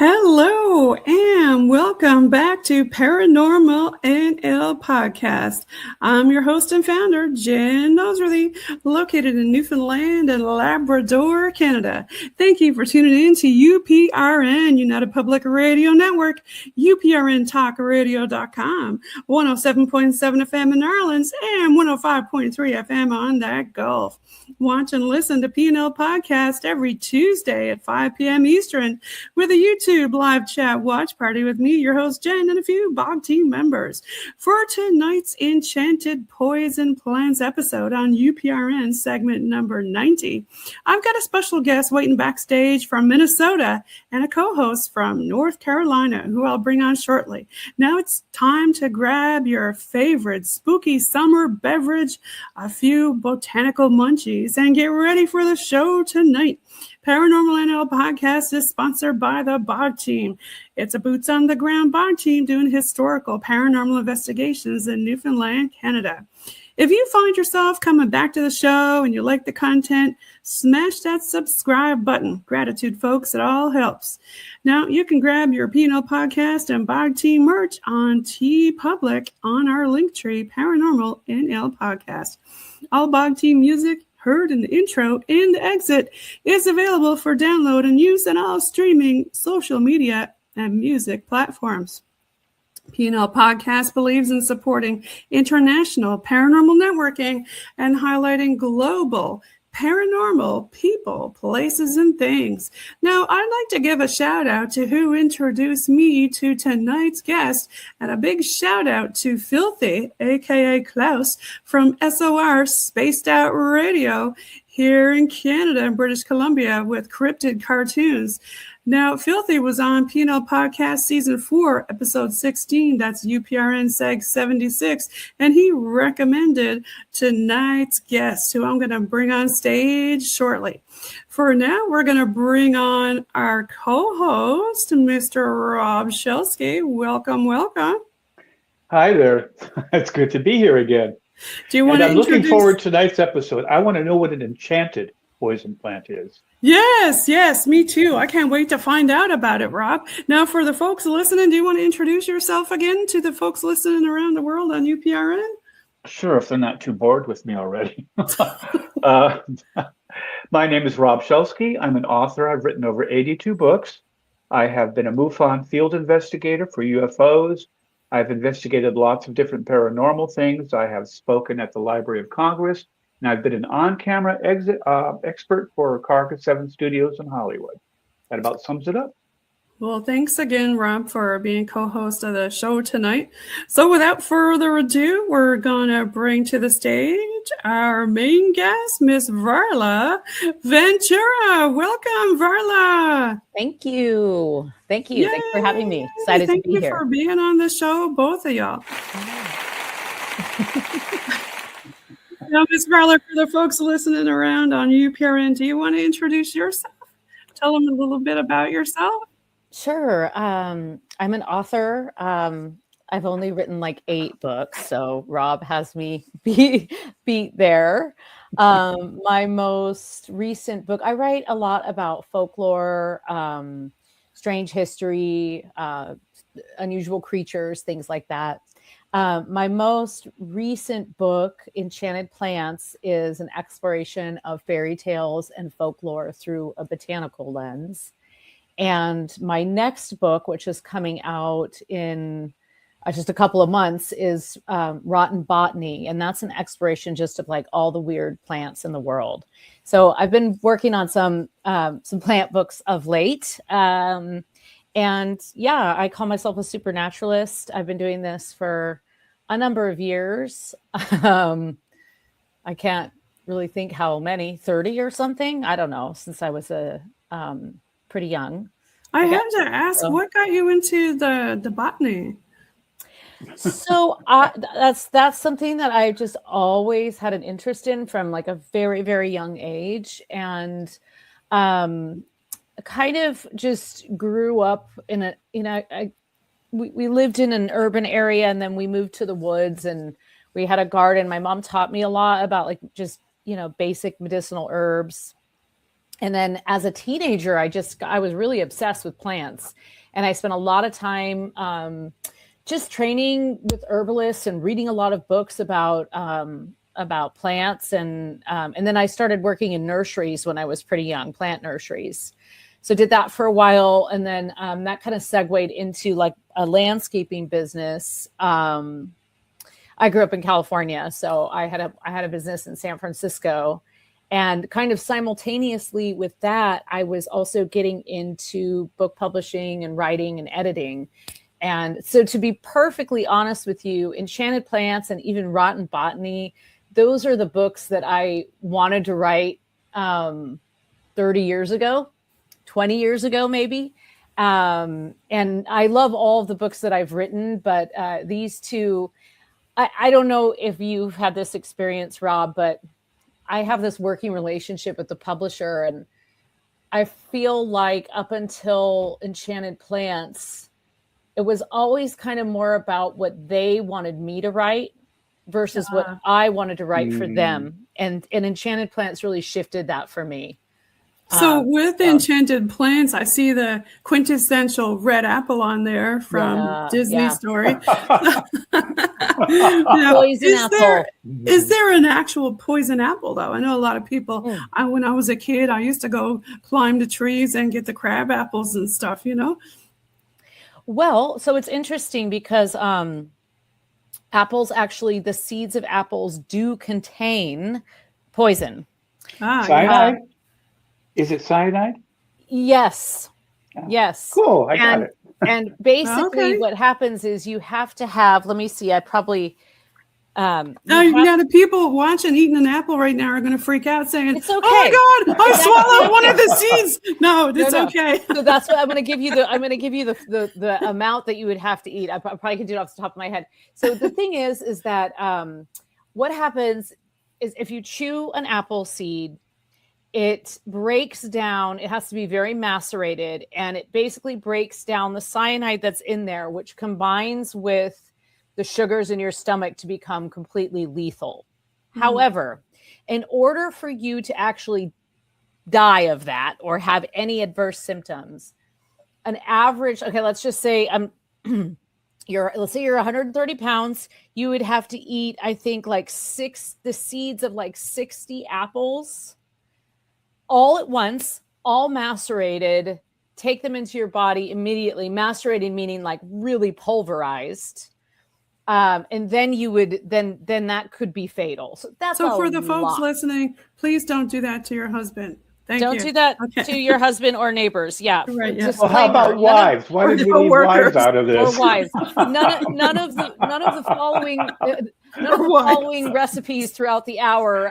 Hello and welcome back to Paranormal NL Podcast. I'm your host and founder, Jen Noseworthy, located in Newfoundland and Labrador, Canada. Thank you for tuning in to UPRN, United Public Radio Network, uprntalkradio.com, 107.7 FM in New Orleans, and 105.3 FM on that Gulf. Watch and listen to PNL Podcast every Tuesday at 5 p.m. Eastern with a YouTube live chat watch party with me, your host Jen, and a few BOG team members. For tonight's Enchanted Poison Plants episode on UPRN segment number 90, I've got a special guest waiting backstage from Minnesota and a co-host from North Carolina who I'll bring on shortly. Now it's time to grab your favorite spooky summer beverage, a few botanical munchies, and get ready for the show tonight. Paranormal NL Podcast is sponsored by the BOG team. It's a boots-on-the-ground BOG team doing historical paranormal investigations in Newfoundland, Canada. If you find yourself coming back to the show and you like the content, smash that subscribe button. Gratitude, folks. It all helps. Now, you can grab your PNL Podcast and BOG team merch on TeePublic on our Linktree Paranormal NL Podcast. All BOG team music heard in the intro and the exit is available for download and use on all streaming, social media, and music platforms. PNL Podcast believes in supporting international paranormal networking and highlighting global paranormal people, places, and things. Now, I'd like to give a shout out to who introduced me to tonight's guest, and a big shout out to Filthy, aka Klaus, from SOR Spaced Out Radio here in Canada and British Columbia with cryptid cartoons. Now, Filthy was on PNL Podcast Season 4, Episode 16. That's UPRN Seg 76. And he recommended tonight's guest, who I'm going to bring on stage shortly. For now, we're going to bring on our co-host, Mr. Rob Shelsky. Welcome, welcome. Hi there. It's good to be here again. Do you want I'm to looking forward to tonight's episode. I want to know what an enchanted poison plant is. Yes, me too. I can't wait to find out about it, Rob. Now, for the folks listening, do you want to introduce yourself again to the folks listening around the world on UPRN? Sure, if they're not too bored with me already. My name is Rob Shelsky. I'm an author. I've written over 82 books. I have been a MUFON field investigator for UFOs, I've investigated lots of different paranormal things. I have spoken at the Library of Congress, and I've been an on-camera expert for Carcass 7 Studios in Hollywood. That about sums it up. Well, thanks again, Rob, for being co-host of the show tonight. So without further ado, we're going to bring to the stage our main guest, Miss Varla Ventura. Welcome, Varla. Thank you. Thank you. Yay. Thanks for having me. Excited to be here. Thank you for being on the show, both of y'all. Now, Miss Varla, for the folks listening around on UPRN, do you want to introduce yourself? Tell them a little bit about yourself. Sure. I'm an author. I've only written like 8 books, so Rob has me beat there. My most recent book, I write a lot about folklore, strange history, unusual creatures, things like that. My most recent book, Enchanted Plants, is an exploration of fairy tales and folklore through a botanical lens. And my next book, which is coming out in just a couple of months, is Rotten Botany. And that's an exploration just of like all the weird plants in the world. So I've been working on some plant books of late. And yeah, I call myself a supernaturalist. I've been doing this for a number of years. I can't really think how many, 30 or something. I don't know, since I was pretty young. I have to ask, what got you into the botany? So that's something that I just always had an interest in from like a very, very young age, and kind of just grew up in a, we lived in an urban area, and then we moved to the woods, and we had a garden. My mom taught me a lot about like just, basic medicinal herbs. And then as a teenager, I was really obsessed with plants, and I spent a lot of time just training with herbalists and reading a lot of books about plants. And then I started working in nurseries when I was pretty young, plant nurseries. So did that for a while. And then that kind of segued into like a landscaping business. I grew up in California, so I had a business in San Francisco. And kind of simultaneously with that, I was also getting into book publishing and writing and editing. And so to be perfectly honest with you, Enchanted Plants and even Rotten Botany, those are the books that I wanted to write 30 years ago, 20 years ago, maybe. And I love all of the books that I've written, but these two, I don't know if you've had this experience, Rob, but I have this working relationship with the publisher, and I feel like up until Enchanted Plants, it was always kind of more about what they wanted me to write versus what I wanted to write for them. And Enchanted Plants really shifted that for me. So with Enchanted Plants, I see the quintessential red apple on there from Disney Story. Poison apple. Is there an actual poison apple, though? I know a lot of people, when I was a kid, I used to go climb the trees and get the crab apples and stuff, Well, so it's interesting because apples, actually, the seeds of apples do contain poison. Cyanide? Is it cyanide? Yes. Yes. Cool. I got it. And basically what happens is you have to have, let me see, I probably... the people watching eating an apple right now are going to freak out saying, it's okay. Oh my God, I swallowed one of the seeds. No, it's okay. So that's what I'm going to give you. I'm going to give you the amount that you would have to eat. I probably can do it off the top of my head. So the thing is that what happens is if you chew an apple seed, it breaks down. It has to be very macerated, and it basically breaks down the cyanide that's in there, which combines with the sugars in your stomach to become completely lethal. However, in order for you to actually die of that or have any adverse symptoms, an average, let's just say let's say you're 130 pounds, you would have to eat, I think, the seeds of 60 apples all at once, all macerated, take them into your body immediately. Macerated meaning really pulverized. And then you would then that could be fatal. So that's so for the folks listening, please don't do that to your husband. Don't do that to your husband or neighbors. Yeah. Right, yeah. Well, how about wives? Why did we leave wives out of this? Or wives. None of the following recipes throughout the hour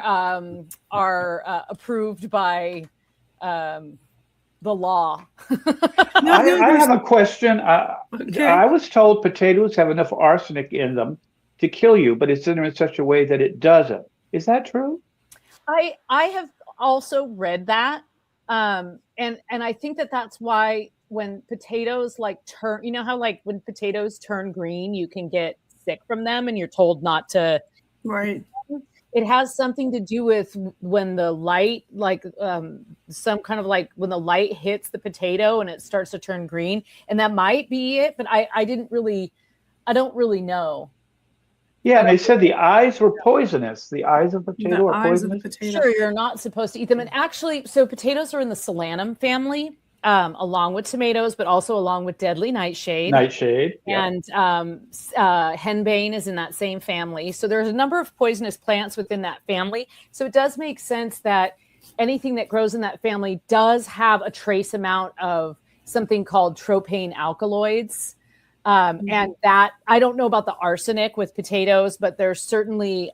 are approved by the law. I have a question. I was told potatoes have enough arsenic in them to kill you, but it's in there in such a way that it doesn't. Is that true? I have also read that, and I think that's why when potatoes turn, you know how when potatoes turn green, you can get sick from them, and you're told not to. Right. It has something to do with when the light, some kind of when the light hits the potato and it starts to turn green, and that might be it. But I don't really know. Yeah, and they said the eyes were poisonous. The eyes of potato are poisonous. Sure, you're not supposed to eat them. And actually, so potatoes are in the solanum family, along with tomatoes, but also along with deadly nightshade. And henbane is in that same family. So there's a number of poisonous plants within that family. So it does make sense that anything that grows in that family does have a trace amount of something called tropane alkaloids. And that, I don't know about the arsenic with potatoes, but there's certainly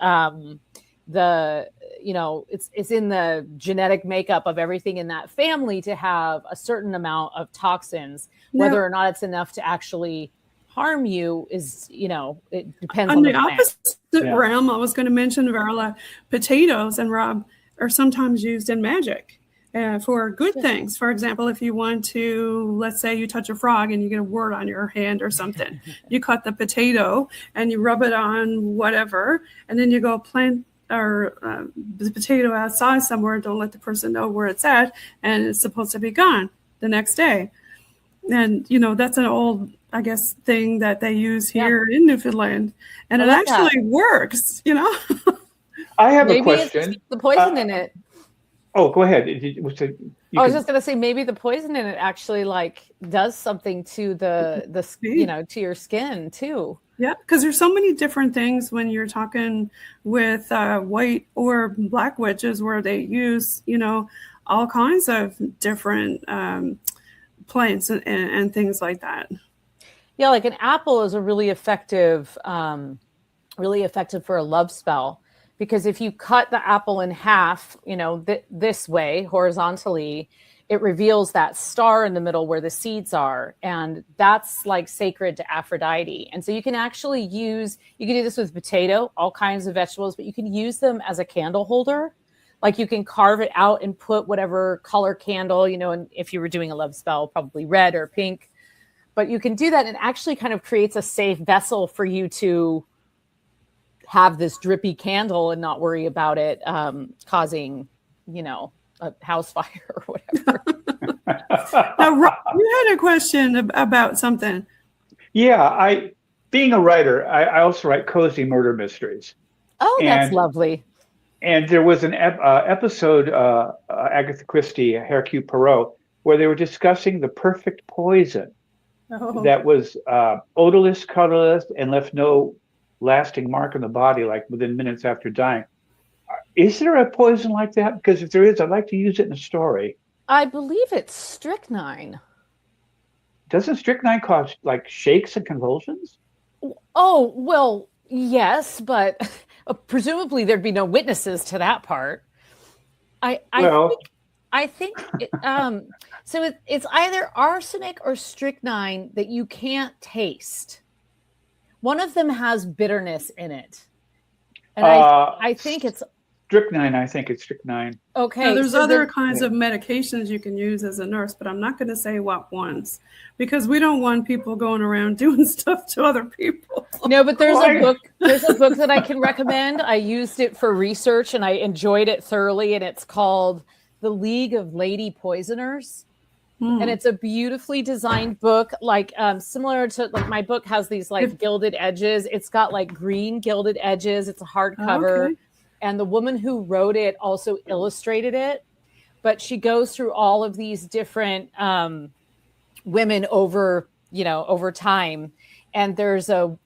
it's in the genetic makeup of everything in that family to have a certain amount of toxins. Whether or not it's enough to actually harm you is, it depends on the plant. Opposite realm, I was going to mention, Varla, potatoes and Rob are sometimes used in magic. For good things. For example, if you want to, let's say you touch a frog and you get a wart on your hand or something, you cut the potato and you rub it on whatever, and then you go plant the potato outside somewhere. Don't let the person know where it's at, and it's supposed to be gone the next day. And, that's an old, I guess, thing that they use here in Newfoundland, and it actually works, I have a question. It's the poison in it. Oh, go ahead. I was just going to say maybe the poison in it actually does something to the to your skin too. Yeah, because there's so many different things when you're talking with white or black witches where they use all kinds of different plants and things like that. Yeah, like an apple is a really effective for a love spell. Because if you cut the apple in half, this way, horizontally, it reveals that star in the middle where the seeds are. And that's sacred to Aphrodite. And so you can actually you can do this with potato, all kinds of vegetables, but you can use them as a candle holder. You can carve it out and put whatever color candle, and if you were doing a love spell, probably red or pink. But you can do that, and it actually kind of creates a safe vessel for you to have this drippy candle and not worry about it causing, a house fire or whatever. Now, Rob, you had a question about something. Yeah, being a writer, I also write cozy murder mysteries. Oh, that's lovely. And there was an episode, Agatha Christie, Hercule Poirot, where they were discussing the perfect poison that was odorless, colorless, and left no lasting mark on the body, within minutes after dying. Is there a poison like that? Because if there is, I'd like to use it in a story. I believe it's strychnine. Doesn't strychnine cause shakes and convulsions? Oh, well, yes, but presumably there'd be no witnesses to that part. I think so it's either arsenic or strychnine that you can't taste. One of them has bitterness in it. And I think it's strychnine. I think it's strychnine. Okay. Now, there's other kinds of medications you can use as a nurse, but I'm not going to say what ones because we don't want people going around doing stuff to other people. No, but there's a book that I can recommend. I used it for research and I enjoyed it thoroughly, and it's called The League of Lady Poisoners. And it's a beautifully designed book, similar to my book has these gilded edges. It's got green gilded edges. It's a hardcover. Okay. And the woman who wrote it also illustrated it. But she goes through all of these different women over time. And there's a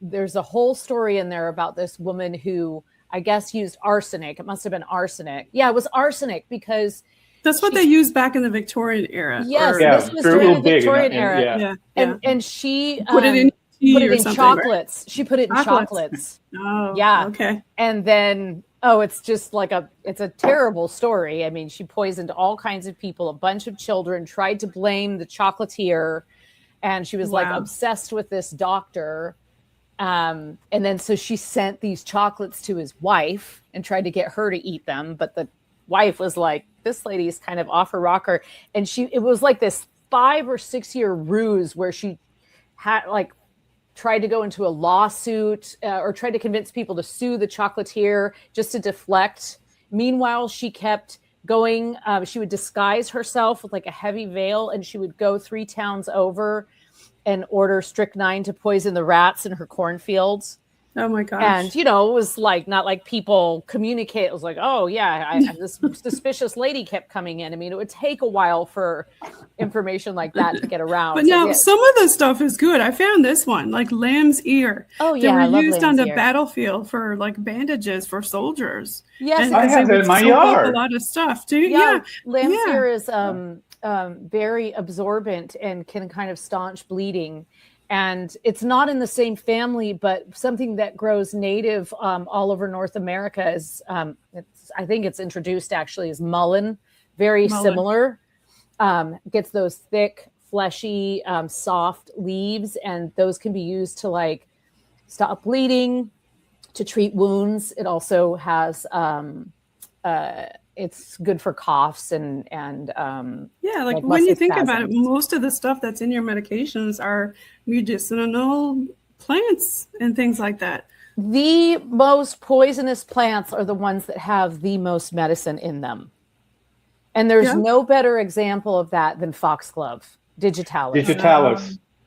whole story in there about this woman who I guess used arsenic. It must have been arsenic. Yeah, it was arsenic because that's what they used back in the Victorian era. Yes, this was during the Victorian era. And she put it in chocolates. Right? She put it in chocolates. Oh, yeah. Okay. And then, it's just like it's a terrible story. I mean, she poisoned all kinds of people, a bunch of children, tried to blame the chocolatier. And she was like obsessed with this doctor. And then so she sent these chocolates to his wife and tried to get her to eat them. But the wife was like, this lady's kind of off her rocker. And it was like this 5 or 6 year ruse where she had like tried to go into a lawsuit or tried to convince people to sue the chocolatier just to deflect. Meanwhile, she kept going. She would disguise herself with like a heavy veil and she would go 3 towns over and order strychnine to poison the rats in her cornfields. Oh my gosh. And, it was like, not like people communicate. It was like, oh yeah, this suspicious lady kept coming in. I mean, it would take a while for information like that to get around. But now some of the stuff is good. I found this one, like lamb's ear. Oh yeah, they were used on the battlefield for like bandages for soldiers. Yes, I have that in my yard. A lot of stuff too. Yeah, lamb's ear is very absorbent and can kind of staunch bleeding. And it's not in the same family, but something that grows native all over North America is, I think it's introduced actually as mullein, very similar. Gets those thick, fleshy, soft leaves, and those can be used to like stop bleeding, to treat wounds. It also has, it's good for coughs and like when you think about it, most of the stuff that's in your medications are medicinal plants and things like that. The most poisonous plants are the ones that have the most medicine in them. And there's no better example of that than foxglove, digitalis.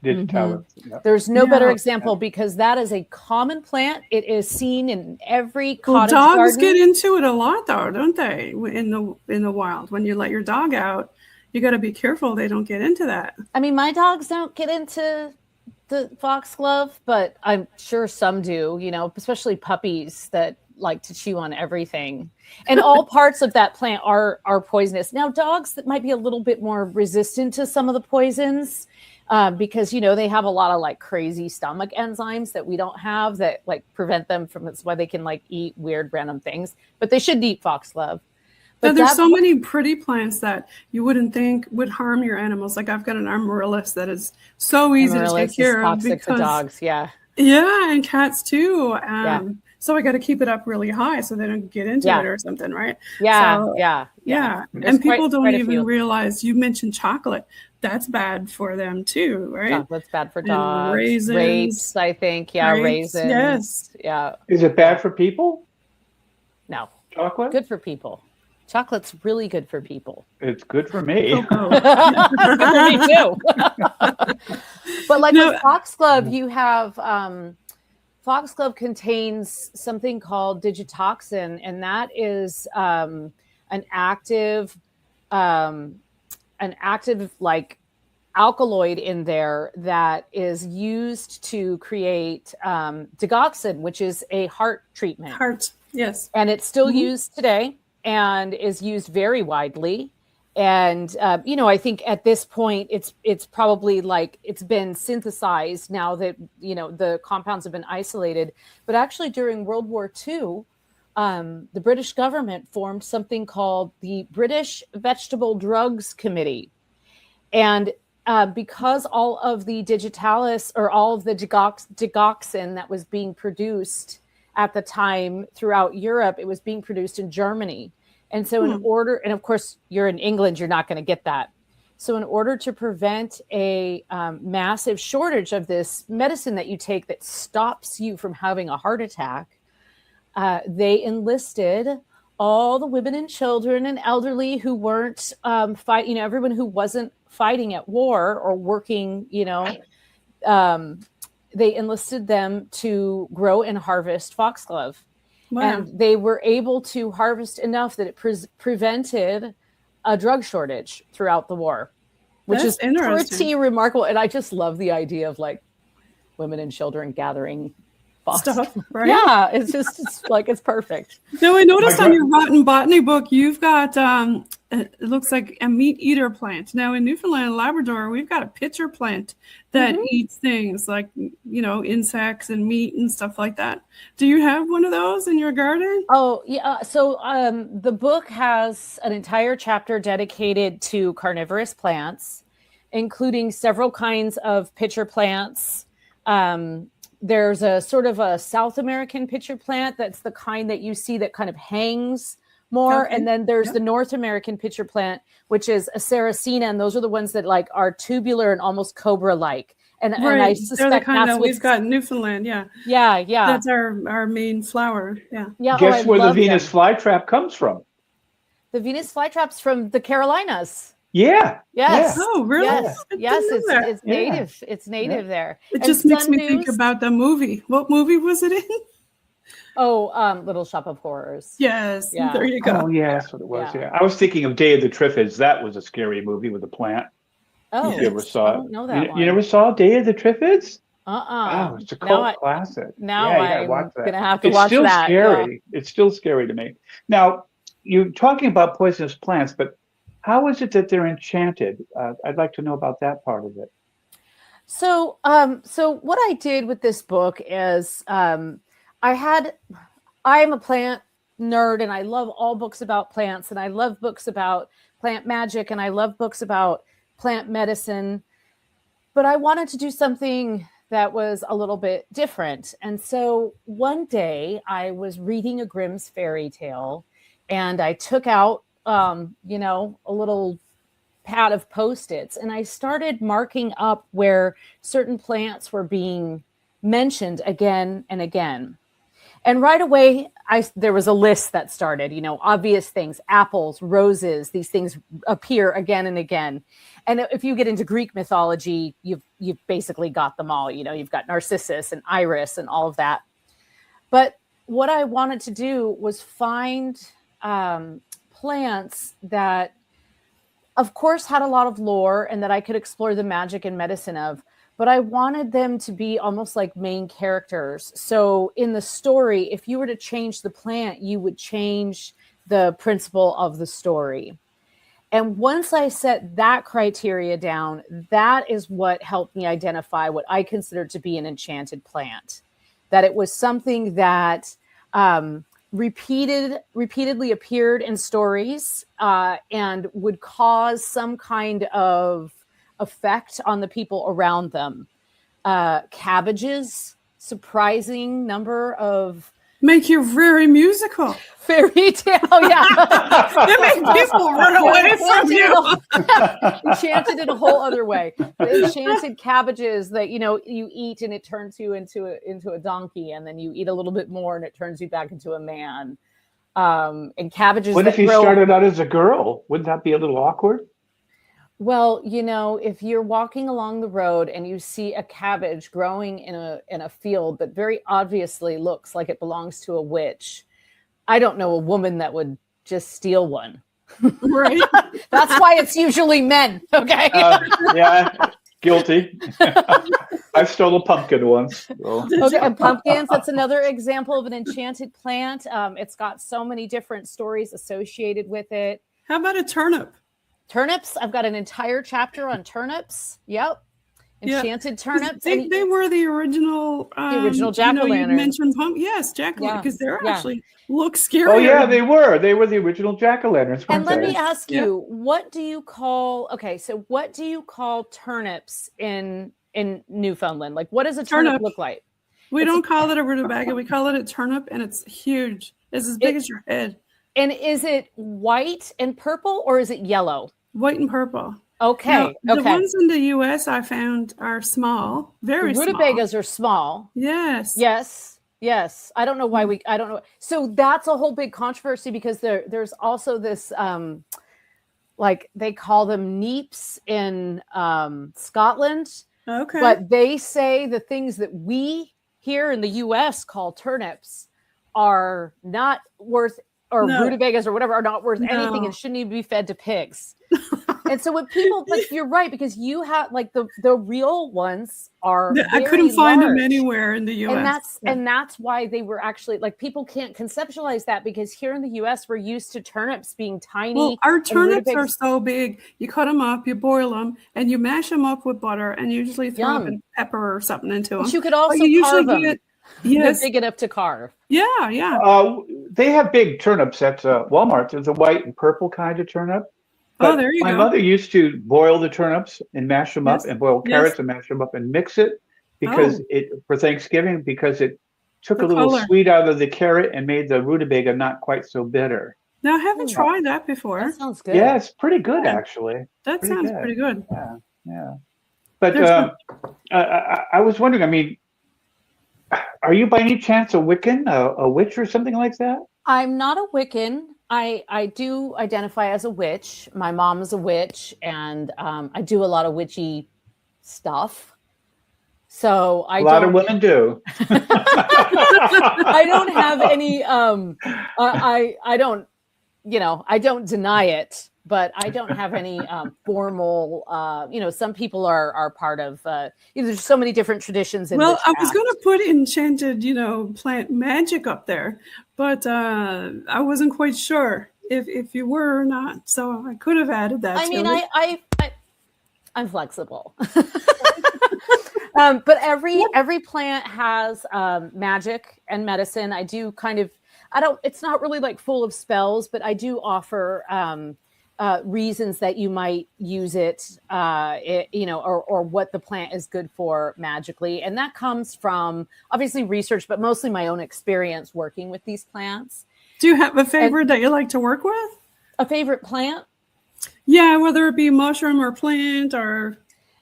Mm-hmm. There's no better example because that is a common plant. It is seen in every cottage dogs garden. Get into it a lot though, don't they? In the wild, when you let your dog out, you got to be careful they don't get into that. I mean, my dogs don't get into the foxglove, but I'm sure some do. Especially puppies that like to chew on everything. And all parts of that plant are poisonous. Now, dogs that might be a little bit more resistant to some of the poisons. Because, they have a lot of like crazy stomach enzymes that we don't have that like prevent them from, it's why they can like eat weird random things, but they should eat foxglove. But there's so many pretty plants that you wouldn't think would harm your animals. Like I've got an amaryllis that is so easy to take care of. Toxic for dogs, yeah. Yeah, and cats too. So I got to keep it up really high so they don't get into it or something, right? Yeah. And people don't even realize, you mentioned chocolate. That's bad for them too, right? Chocolate's bad for dogs. And raisins. Grapes, I think. Yeah, raisins. Yes. Yeah. Is it bad for people? No. Chocolate? Good for people. Chocolate's really good for people. It's good for me. It's good for me too. But like with foxglove, you have foxglove contains something called digitoxin, and that is an active like alkaloid in there that is used to create digoxin, which is a heart treatment. Heart, yes. And it's still used today and is used very widely. And, I think at this point, it's probably like it's been synthesized now that, the compounds have been isolated. But actually during World War II, the British government formed something called the British Vegetable Drugs Committee. And because all of the digitalis or all of the digoxin that was being produced at the time throughout Europe, it was being produced in Germany. And so in order, and of course, you're in England, you're not going to get that. So in order to prevent a massive shortage of this medicine that you take that stops you from having a heart attack, they enlisted all the women and children and elderly who weren't everyone who wasn't fighting at war or working, they enlisted them to grow and harvest foxglove. Wow. And they were able to harvest enough that it prevented a drug shortage throughout the war, which is pretty remarkable. And I just love the idea of like women and children gathering foster Stuff, right? Yeah, it's perfect. Now I noticed on your Rotten Botany book, you've got it looks like a meat eater plant. Now in Newfoundland and Labrador, we've got a pitcher plant that eats things like, insects and meat and stuff like that. Do you have one of those in your garden? Oh yeah. So the book has an entire chapter dedicated to carnivorous plants, including several kinds of pitcher plants. There's a sort of a South American pitcher plant that's the kind that you see that kind of hangs more. Okay. And then there's the North American pitcher plant, which is a Saracena. And those are the ones that like are tubular and almost cobra-like. And I suspect they're the kind that we've got in Newfoundland. Yeah. Yeah. That's our main flower. Yeah. Guess where the Venus flytrap comes from? The Venus flytrap's from the Carolinas. Yeah. Yes. Yeah. Oh, really? Yes. It's native. Yeah. It's native there. It just makes me think about the movie. What movie was it in? Oh, Little Shop of Horrors. Yes. Yeah. There you go. Oh, yeah, that's what it was. Yeah. I was thinking of Day of the Triffids. That was a scary movie with a plant. Oh, you ever saw it? I don't know that one. You never saw Day of the Triffids? Oh, it's a cult classic. Now I'm going to have to it's watch still that. Scary. Yeah. It's still scary to me. Now, you're talking about poisonous plants, but how is it that they're enchanted? I'd like to know about that part of it. So what I did with this book is I am a plant nerd and I love all books about plants and I love books about plant magic and I love books about plant medicine, but I wanted to do something that was a little bit different. And so one day I was reading a Grimm's fairy tale and I took out a little pad of Post-its and I started marking up where certain plants were being mentioned again and again. And right away, there was a list that started, obvious things, apples, roses, these things appear again and again. And if you get into Greek mythology, you've basically got them all, you've got Narcissus and Iris and all of that. But what I wanted to do was find plants that, of course, had a lot of lore and that I could explore the magic and medicine of, but I wanted them to be almost like main characters. So in the story, if you were to change the plant, you would change the principle of the story. And once I set that criteria down, that is what helped me identify what I considered to be an enchanted plant, that it was something that repeatedly appeared in stories and would cause some kind of effect on the people around them. Cabbages, surprising number of make you very musical. Fairy tale, yeah. They make people run away from you. Enchanted in a whole other way. The enchanted cabbages that you eat and it turns you into a donkey, and then you eat a little bit more and it turns you back into a man. And cabbages. What if you started out as a girl? Wouldn't that be a little awkward? Well, if you're walking along the road and you see a cabbage growing in a field that very obviously looks like it belongs to a witch, I don't know a woman that would just steal one. Right. That's why it's usually men. Okay. Yeah. Guilty. I've stolen a pumpkin once. So. Okay, and pumpkins, that's another example of an enchanted plant. It's got so many different stories associated with it. How about a turnip? Turnips, I've got an entire chapter on turnips. Yep. Enchanted turnips. They were the original jack-o'-lantern. You mentioned yes, jack-o'-lantern, because they're actually look scary. Oh yeah, they were the original jack-o'-lanterns. And let me ask you, what do you call turnips in Newfoundland? Like, what does a turnip look like? We don't call it a rutabaga, we call it a turnip, and it's huge. It's as big as your head. And is it white and purple or is it yellow? White and purple. Okay. Now, the ones in the U.S. I found are small, very small. Rutabagas are small. Yes. I don't know why I don't know. So that's a whole big controversy because there's also this, like they call them neeps in Scotland. Okay. But they say the things that we here in the U.S. call turnips are not worth, or rutabagas or whatever, are not worth anything and shouldn't even be fed to pigs. And so what people, but you're right, because you have like the real ones are I couldn't find them large. anywhere in the US. And that's why they were actually like, people can't conceptualize that, because here in the US we're used to turnips being tiny. Well, our turnips are so big. You cut them up, you boil them, and you mash them up with butter, and usually throw a bit of pepper or something into them. But you could also carve them. They're big enough to carve. Yeah. They have big turnips at Walmart. There's a white and purple kind of turnip. But there you go. My mother used to boil the turnips and mash them up, and boil carrots and mash them up and mix it because for Thanksgiving, because it took a little sweet out of the carrot and made the rutabaga not quite so bitter. Now, I haven't tried that before. That sounds good. Yeah, it's pretty good actually. That sounds pretty good. Yeah. But I was wondering, I mean, are you by any chance a Wiccan, a witch or something like that? I'm not a Wiccan. I do identify as a witch. My mom is a witch, and I do a lot of witchy stuff. So a lot of women do. I don't have any. I don't. I don't deny it, but I don't have any formal. Some people are part of. There's so many different traditions. I was going to put enchanted, plant magic up there, but I wasn't quite sure if you were or not. So I could have added that. I'm flexible. But every plant has magic and medicine. I do it's not really like full of spells, but I do offer reasons that you might use it, or what the plant is good for magically. And that comes from obviously research, but mostly my own experience working with these plants. Do you have a favorite that you like to work with? A favorite plant? Yeah, whether it be mushroom or plant or...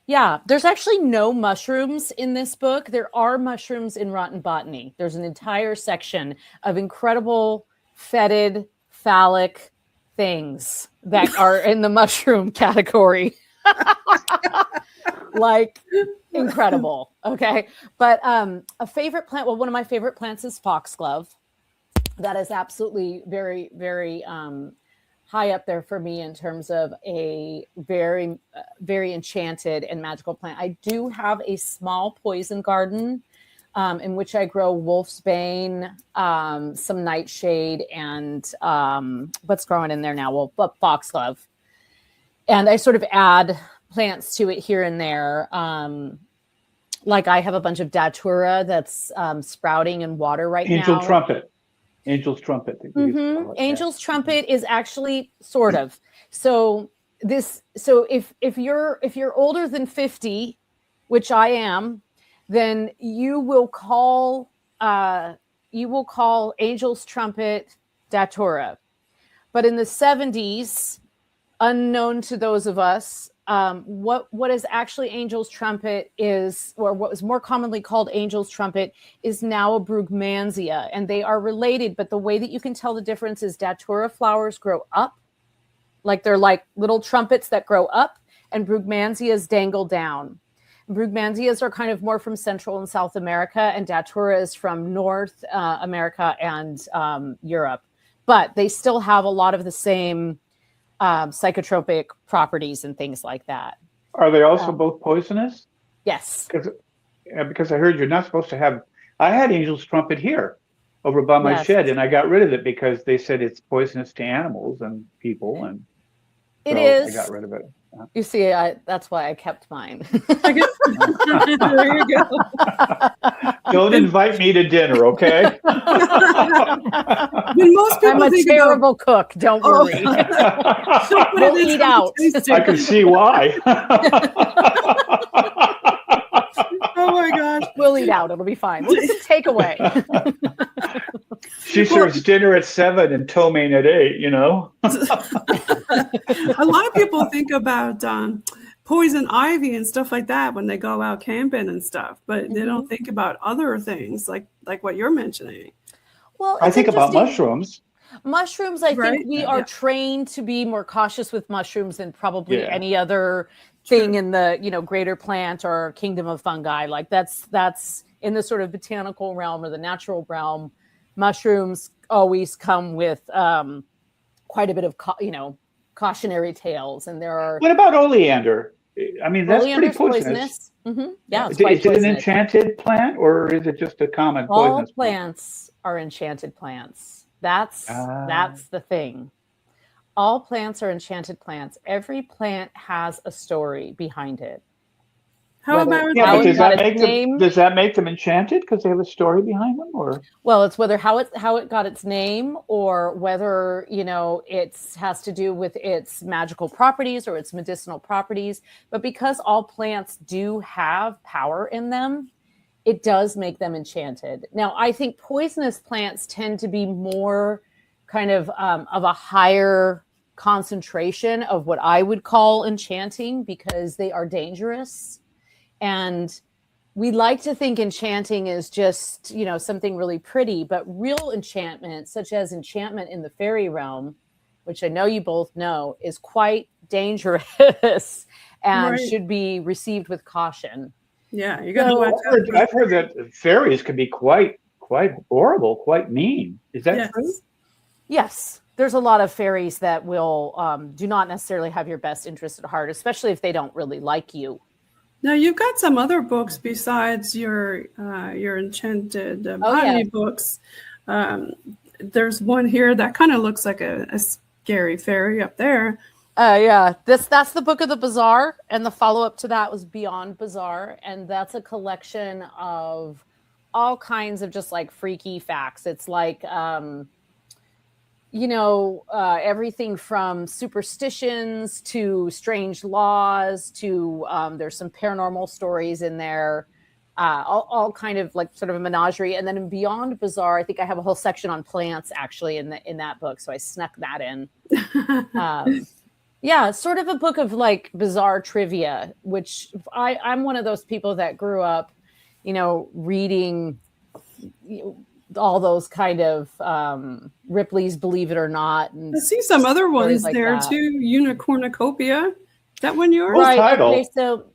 Yeah, there's actually no mushrooms in this book. There are mushrooms in Rotten Botany. There's an entire section of incredible fetid, phallic things that are in the mushroom category. Like, incredible. Okay. But a favorite plant, well, one of my favorite plants is foxglove. That is absolutely very, very high up there for me in terms of a very, very enchanted and magical plant. I do have a small poison garden in which I grow wolfsbane, some nightshade, and what's growing in there now? Well, foxglove. And I sort of add plants to it here and there. Like I have a bunch of datura that's sprouting in water right now. Angel's trumpet. Mm-hmm. Angel's trumpet is actually sort of. So if you're older than 50, which I am, then you will call Angel's trumpet datura. But in the 70s, unknown to those of us, what is actually Angel's trumpet is, or what was more commonly called Angel's trumpet, is now a brugmansia, and they are related. But the way that you can tell the difference is datura flowers grow up, like they're like little trumpets that grow up, and brugmansias dangle down. Brugmansias are kind of more from Central and South America, and datura is from North America and Europe. But they still have a lot of the same psychotropic properties and things like that. Are they also both poisonous? Yes. Because I heard you're not supposed to have... I had Angel's trumpet here over by my shed, and I got rid of it because they said it's poisonous to animals and people, and it is. I got rid of it. You see, that's why I kept mine. There you go. Don't invite me to dinner, okay? Most people I'm a terrible cook. Don't worry. We'll eat out. I can see why. Oh my gosh. We'll eat out. It'll be fine. We'll just take away. She serves dinner at 7 and ptomaine at 8, A lot of people think about poison ivy and stuff like that when they go out camping and stuff, but they don't think about other things like what you're mentioning. Well, I think about mushrooms. Mushrooms, I think we are trained to be more cautious with mushrooms than probably any other thing in the greater plant or kingdom of fungi. Like that's in the sort of botanical realm or the natural realm. Mushrooms always come with quite a bit of cautionary tales, and there are. What about oleander? I mean, that's pretty Oleander's poisonous. Mm-hmm. Yeah, it's Is quite it an poisonous. enchanted plant, or is it just a common poisonous All plants are enchanted plants. That's the thing. All plants are enchanted plants. Every plant has a story behind it. How about does that make them enchanted because they have a story behind them, or? Well, it's whether how it got its name, or whether it has to do with its magical properties or its medicinal properties. But because all plants do have power in them, it does make them enchanted. Now, I think poisonous plants tend to be more kind of a higher concentration of what I would call enchanting, because they are dangerous. And we like to think enchanting is just, something really pretty, but real enchantment, such as enchantment in the fairy realm, which I know you both know, is quite dangerous and should be received with caution. Yeah, you got to watch out. I've heard that fairies can be quite horrible, quite mean. Is that true? Yes. There's a lot of fairies that will do not necessarily have your best interest at heart, especially if they don't really like you. Now, you've got some other books besides your Enchanted botany books. There's one here that kind of looks like a scary fairy up there. That's the Book of the Bizarre, and the follow-up to that was Beyond Bizarre, and that's a collection of all kinds of just like freaky facts. It's like everything from superstitions to strange laws to there's some paranormal stories in there, all kind of like sort of a menagerie. And then in Beyond Bizarre, I think I have a whole section on plants actually in that book, so I snuck that in. Sort of a book of like bizarre trivia, which I'm one of those people that grew up, reading all those kind of Ripley's Believe It or Not. And I see some other ones like there too. Unicornucopia. That one yours? Right. Title. Okay, so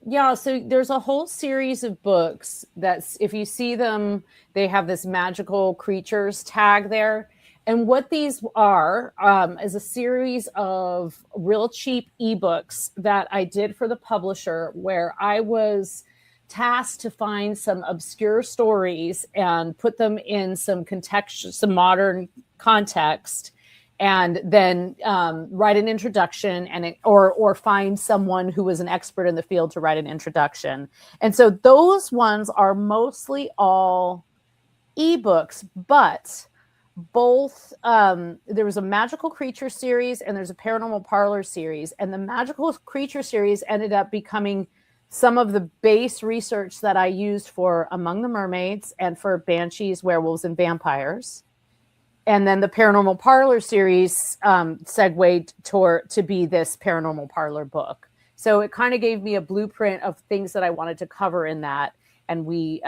there's a whole series of books that's, if you see them, they have this magical creatures tag there. And what these are is a series of real cheap ebooks that I did for the publisher, where I was tasked to find some obscure stories and put them in some modern context, and then write an introduction or find someone who was an expert in the field to write an introduction. And so those ones are mostly all ebooks, but both there was a magical creature series and there's a paranormal parlor series, and the magical creature series ended up becoming some of the base research that I used for Among the Mermaids and for Banshees, Werewolves, and Vampires. And then the Paranormal Parlor series segued to be this Paranormal Parlor book. So it kind of gave me a blueprint of things that I wanted to cover in that. And we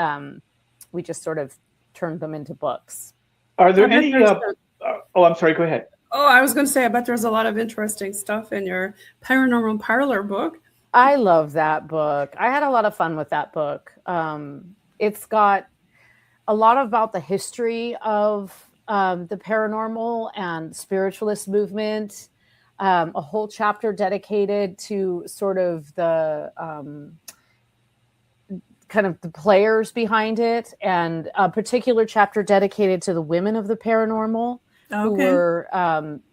just sort of turned them into books. Are there any... I'm sorry, go ahead. Oh, I was going to say, I bet there's a lot of interesting stuff in your Paranormal Parlor book. I love that book. I had a lot of fun with that book. It's got a lot about the history of the paranormal and spiritualist movement, a whole chapter dedicated to sort of the kind of the players behind it, and a particular chapter dedicated to the women of the paranormal. Who were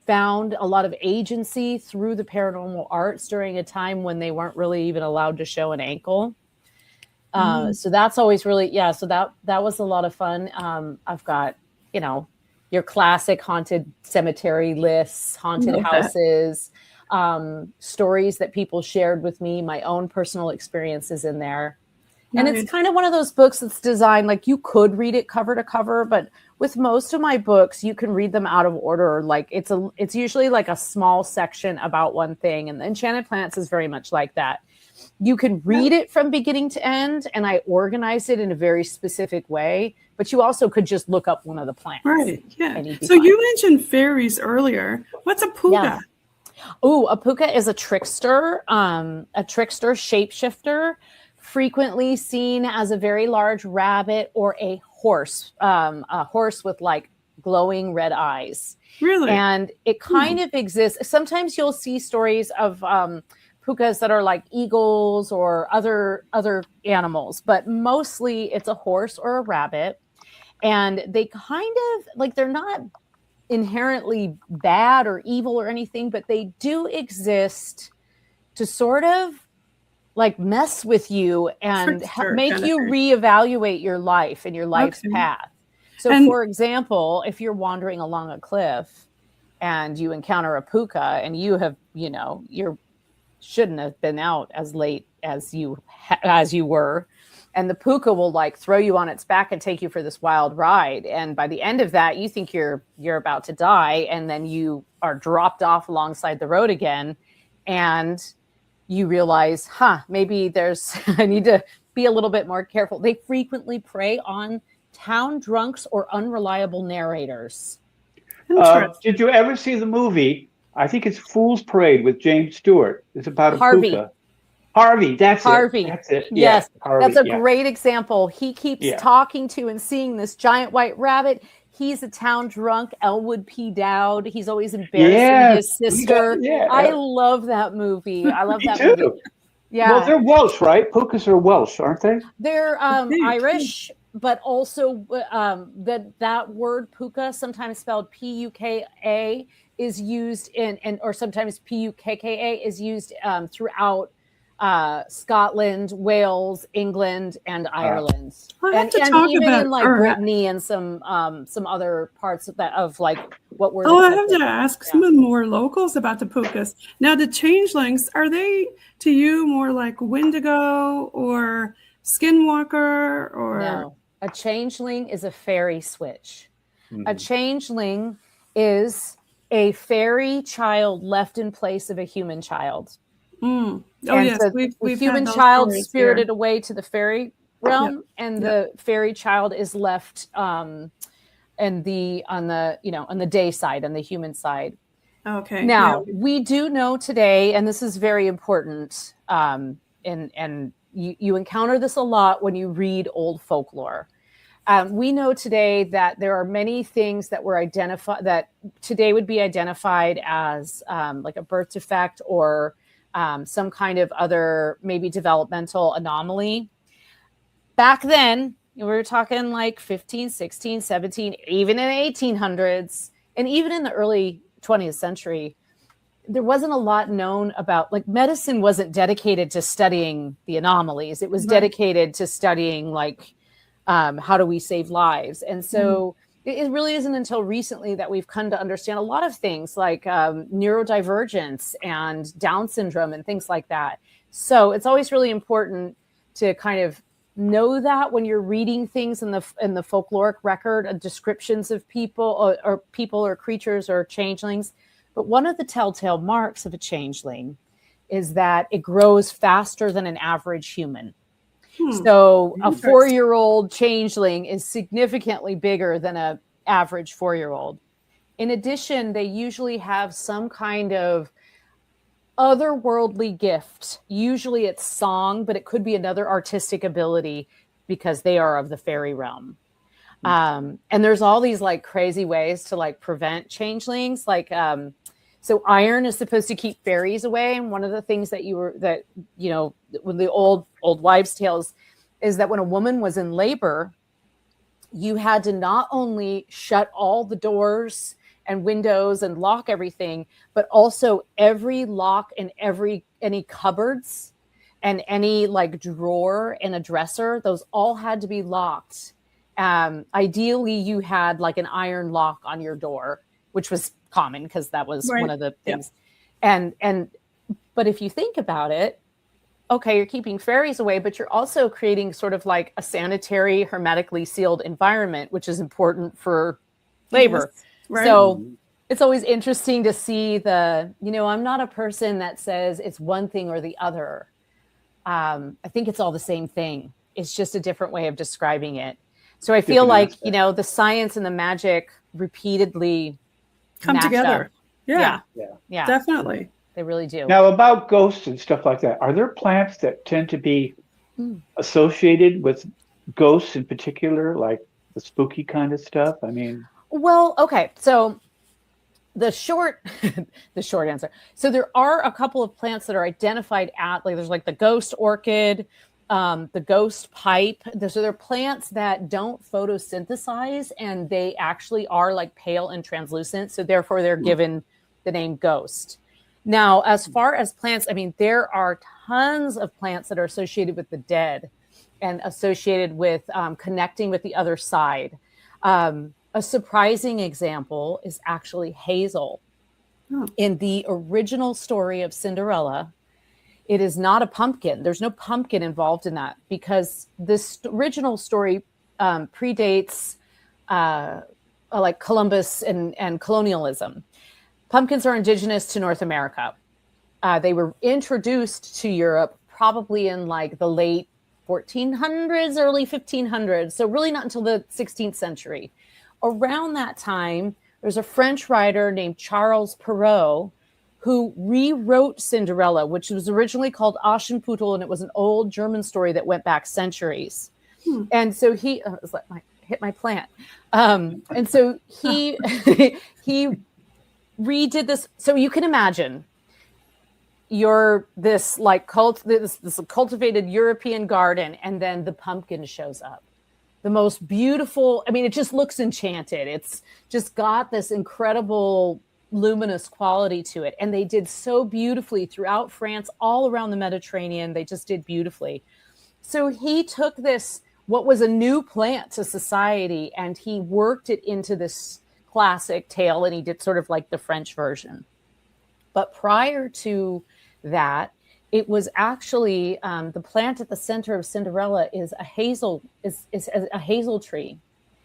found a lot of agency through the paranormal arts during a time when they weren't really even allowed to show an ankle. So that's always really, so that was a lot of fun. I've got, your classic haunted cemetery lists, haunted houses, stories that people shared with me, my own personal experiences in there. And it's kind of one of those books that's designed like you could read it cover to cover, but with most of my books, you can read them out of order. Like it's usually like a small section about one thing. And the Enchanted Plants is very much like that. You can read it from beginning to end, and I organize it in a very specific way, but you also could just look up one of the plants. Right, yeah. So you mentioned fairies earlier. What's a puka? Yeah. Oh, a puka is a trickster shapeshifter, frequently seen as a very large rabbit or a horse with like glowing red eyes. Really? And it kind of exists. Sometimes you'll see stories of pukas that are like eagles or other animals, but mostly it's a horse or a rabbit. And they kind of like, they're not inherently bad or evil or anything, but they do exist to sort of like mess with you and make you reevaluate your life and your life's path. So for example, if you're wandering along a cliff and you encounter a puka and you have, you shouldn't have been out as late as you were, and the puka will like throw you on its back and take you for this wild ride. And by the end of that, you think you're about to die. And then you are dropped off alongside the road again. And you realize, maybe I need to be a little bit more careful. They frequently prey on town drunks or unreliable narrators. Did you ever see the movie? I think it's Fool's Parade with James Stewart. It's about a puka. Harvey, that's it. That's it. Yes, Harvey, that's a great example. He keeps talking to and seeing this giant white rabbit. He's a town drunk, Elwood P. Dowd. He's always embarrassing his sister. I love that movie. I love that movie. Yeah. Well, they're Welsh, right? Pukas are Welsh, aren't they? They're Irish, but also that word puka, sometimes spelled P-U-K-A, is used or sometimes P-U-K-K-A is used throughout Scotland, Wales, England, and Ireland, and even in like Brittany and some other parts of like what we're. I have to ask some of the more locals about the pukas. Now, the changelings, are they to you more like Wendigo or Skinwalker or? No, a changeling is a fairy switch. A changeling is a fairy child left in place of a human child. Oh, and yes, we've human child spirited away to the fairy realm, and the fairy child is left on the day side, on the human side. Okay. Now we do know today, and this is very important, and you encounter this a lot when you read old folklore. We know today that there are many things that were identified that today would be identified as like a birth defect or some kind of other maybe developmental anomaly. Back then, we were talking like 15, 16, 17, even in the 1800s, and even in the early 20th century, there wasn't a lot known about, like, medicine wasn't dedicated to studying the anomalies. It was dedicated to studying like how do we save lives. And so it really isn't until recently that we've come to understand a lot of things like neurodivergence and Down syndrome and things like that. So it's always really important to kind of know that when you're reading things in the folkloric record, descriptions of people or people or creatures or changelings. But one of the telltale marks of a changeling is that it grows faster than an average human. So a 4-year-old changeling is significantly bigger than an average 4-year-old. In addition, they usually have some kind of otherworldly gift. Usually it's song, but it could be another artistic ability because they are of the fairy realm. And there's all these like crazy ways to like prevent changelings. Like, so iron is supposed to keep fairies away. And one of the things that with the old wives' tales is that when a woman was in labor, you had to not only shut all the doors and windows and lock everything, but also every lock and any cupboards and any like drawer in a dresser, those all had to be locked. Ideally, you had like an iron lock on your door, which was common because that was one of the things. But if you think about it, okay, you're keeping fairies away, but you're also creating sort of like a sanitary, hermetically sealed environment, which is important for labor. Yes, right. So it's always interesting to see I'm not a person that says it's one thing or the other. I think it's all the same thing. It's just a different way of describing it. So I feel like, the science and the magic repeatedly come together. Yeah, definitely. They really do. Now, about ghosts and stuff like that, are there plants that tend to be associated with ghosts in particular, like the spooky kind of stuff? I mean, Well, okay. So the short answer. So there are a couple of plants that are identified at, like, there's like the ghost orchid, the ghost pipe. So they're plants that don't photosynthesize, and they actually are like pale and translucent. So therefore they're given the name ghost. Now, as far as plants, I mean, there are tons of plants that are associated with the dead and associated with connecting with the other side. A surprising example is actually hazel. In the original story of Cinderella, it is not a pumpkin. There's no pumpkin involved in that, because this original story predates like Columbus and colonialism. Pumpkins are indigenous to North America. They were introduced to Europe probably in like the late 1400s, early 1500s. So really not until the 16th century. Around that time, there's a French writer named Charles Perrault who rewrote Cinderella, which was originally called Aschenputtel, and it was an old German story that went back centuries. And so he hit my plant. And so he he redid this. So you can imagine you're this like this cultivated European garden, and then the pumpkin shows up. The most beautiful, I mean, it just looks enchanted. It's just got this incredible luminous quality to it. And they did so beautifully throughout France, all around the Mediterranean. They just did beautifully. So he took this, what was a new plant to society, and he worked it into this classic tale, and he did sort of like the French version. But prior to that, it was actually the plant at the center of Cinderella is a hazel tree.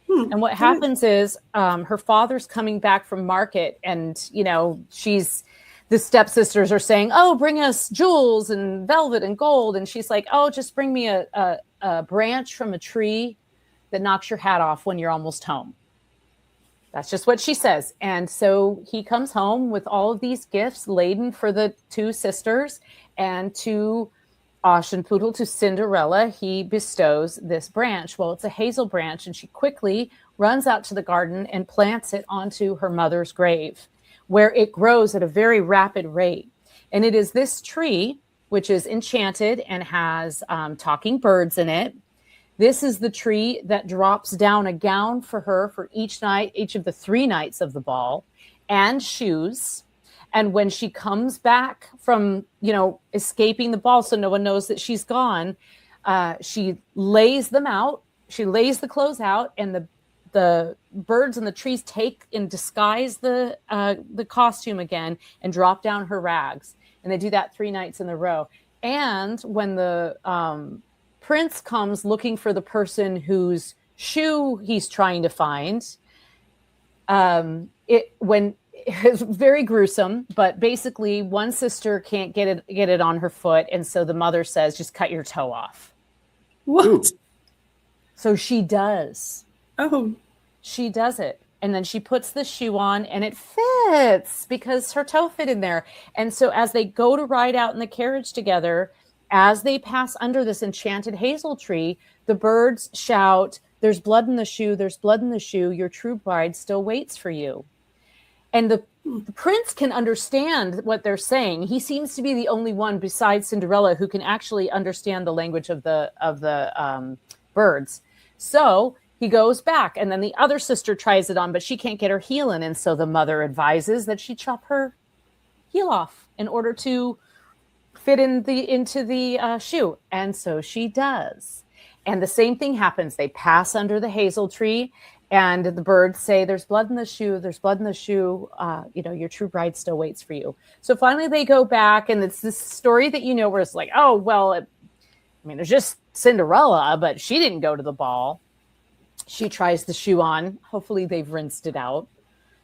And what happens is her father's coming back from market, and the stepsisters are saying, "Oh, bring us jewels and velvet and gold," and she's like, "Oh, just bring me a branch from a tree that knocks your hat off when you're almost home." That's just what she says. And so he comes home with all of these gifts laden for the two sisters. And to Aschenputtel, to Cinderella, he bestows this branch. Well, it's a hazel branch, and she quickly runs out to the garden and plants it onto her mother's grave, where it grows at a very rapid rate. And it is this tree, which is enchanted and has talking birds in it. This is the tree that drops down a gown for her for each of the 3 nights of the ball, and shoes. And when she comes back from, escaping the ball, so no one knows that she's gone, she lays them out. She lays the clothes out, and the birds and the trees take and disguise the costume again and drop down her rags. And they do that 3 nights in a row. And when the prince comes looking for the person whose shoe he's trying to find, it's very gruesome, but basically one sister can't get it on her foot, and so the mother says, "Just cut your toe off." What? Ooh. So she does. Oh. She does it. And then she puts the shoe on, and it fits because her toe fit in there. And so as they go to ride out in the carriage together, as they pass under this enchanted hazel tree, the birds shout, "There's blood in the shoe, there's blood in the shoe, your true bride still waits for you." And the prince can understand what they're saying. He seems to be the only one besides Cinderella who can actually understand the language of the birds. So he goes back, and then the other sister tries it on, but she can't get her heel in. And so the mother advises that she chop her heel off in order to fit into the shoe. And so she does. And the same thing happens. They pass under the hazel tree, and the birds say, "There's blood in the shoe. There's blood in the shoe. Your true bride still waits for you." So finally they go back, and it's this story that where it's like, oh, well, there's just Cinderella, but she didn't go to the ball. She tries the shoe on. Hopefully they've rinsed it out.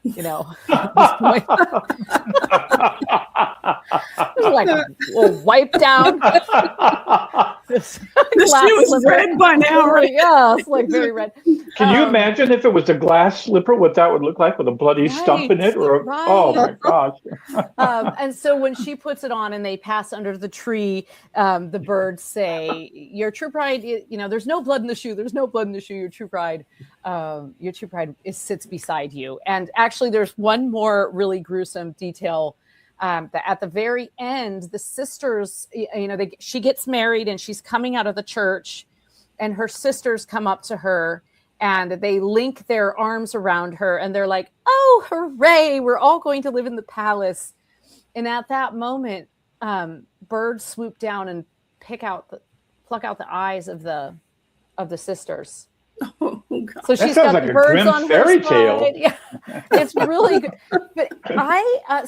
At this point. It's like a little wipe down. this The shoe is red by now, right? Yeah, it's like very red. Can you imagine if it was a glass slipper, what that would look like with a bloody stump in it? Or oh my gosh! And so when she puts it on and they pass under the tree, the birds say, "Your true pride, there's no blood in the shoe. There's no blood in the shoe. Your true pride sits beside you." And actually, there's one more really gruesome detail. That at the very end, the sisters, she gets married and she's coming out of the church, and her sisters come up to her and they link their arms around her and they're like, "Oh, hooray, we're all going to live in the palace." And at that moment, birds swoop down and pluck out the eyes of the sisters. Oh, God. So she's got like the birds on fairy her tale. side. Yeah, it's really good. But